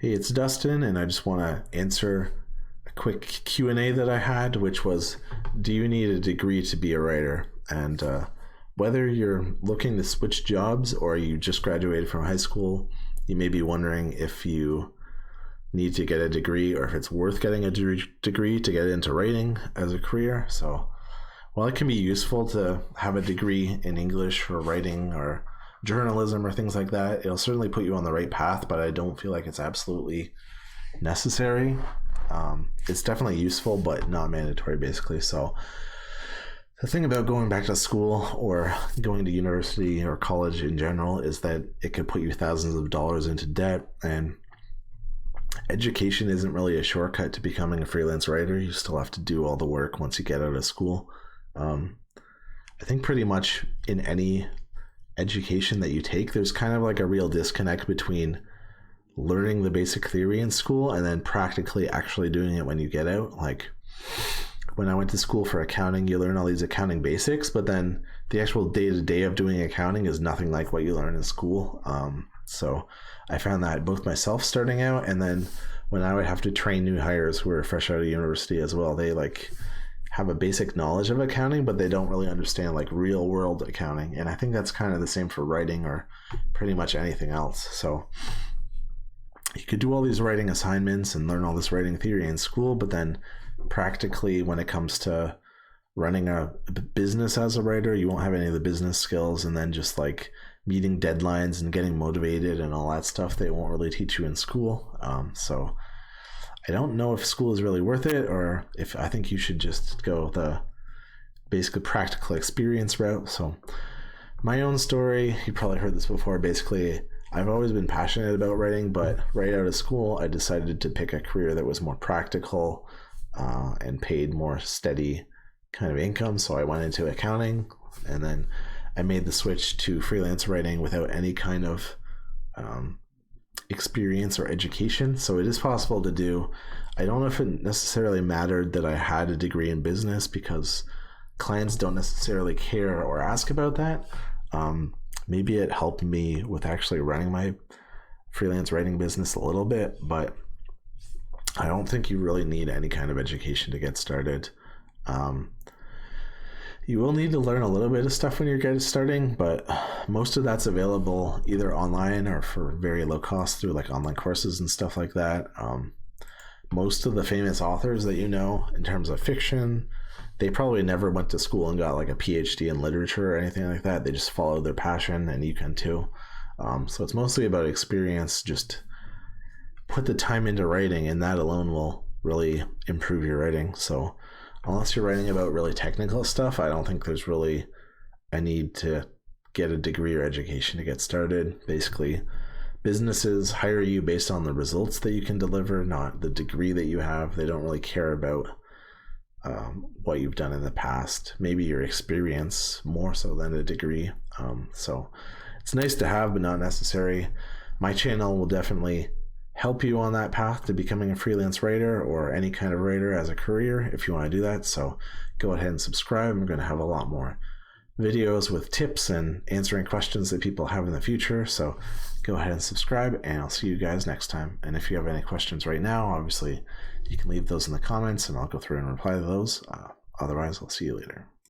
Hey, it's Dustin, and I just want to answer a quick Q&A that I had, which was, do you need a degree to be a writer? And whether you're looking to switch jobs or you just graduated from high school, you may be wondering if you need to get a degree or if it's worth getting a degree to get into writing as a career. So while it can be useful to have a degree in English or writing or journalism or things like that, it'll certainly put you on the right path, but I don't feel like it's absolutely necessary. It's definitely useful, but not mandatory, basically. So the thing about going back to school or going to university or college in general is that it could put you thousands of dollars into debt, and education isn't really a shortcut to becoming a freelance writer. You still have to do all the work once you get out of school. I think pretty much in any education that you take, there's kind of like a real disconnect between learning the basic theory in school and then practically actually doing it when you get out. Like when I went to school for accounting, you learn all these accounting basics, but then the actual day-to-day of doing accounting is nothing like what you learn in school. So I found that both myself starting out, and then when I would have to train new hires who were fresh out of university as well, they have a basic knowledge of accounting, but they don't really understand real world accounting. And I think that's kind of the same for writing or pretty much anything else. So you could do all these writing assignments and learn all this writing theory in school, but then practically when it comes to running a business as a writer, you won't have any of the business skills, and then just meeting deadlines and getting motivated and all that stuff they won't really teach you in school. So I don't know if school is really worth it, or if I think you should just go the basically practical experience route. So my own story, you probably heard this before. Basically, I've always been passionate about writing, but right out of school, I decided to pick a career that was more practical and paid more steady kind of income. So I went into accounting, and then I made the switch to freelance writing without any kind of experience or education. So it is possible to do. I don't know if it necessarily mattered that I had a degree in business, because clients don't necessarily care or ask about that. Maybe it helped me with actually running my freelance writing business a little bit, but I don't think you really need any kind of education to get started. You will need to learn a little bit of stuff when you're getting starting, but most of that's available either online or for very low cost through online courses and stuff like that. Most of the famous authors that you know in terms of fiction, they probably never went to school and got a PhD in literature or anything like that. They just followed their passion, and you can too. So it's mostly about experience. Just put the time into writing, and that alone will really improve your writing. So unless you're writing about really technical stuff, I don't think there's really a need to get a degree or education to get started. Basically, businesses hire you based on the results that you can deliver, not the degree that you have. They don't really care about what you've done in the past, maybe your experience more so than a degree. So it's nice to have, but not necessary. My channel will definitely help you on that path to becoming a freelance writer or any kind of writer as a career if you want to do that. So go ahead and subscribe. I'm going to have a lot more videos with tips and answering questions that people have in the future. So go ahead and subscribe, and I'll see you guys next time. And if you have any questions right now, obviously you can leave those in the comments and I'll go through and reply to those. Otherwise, I'll see you later.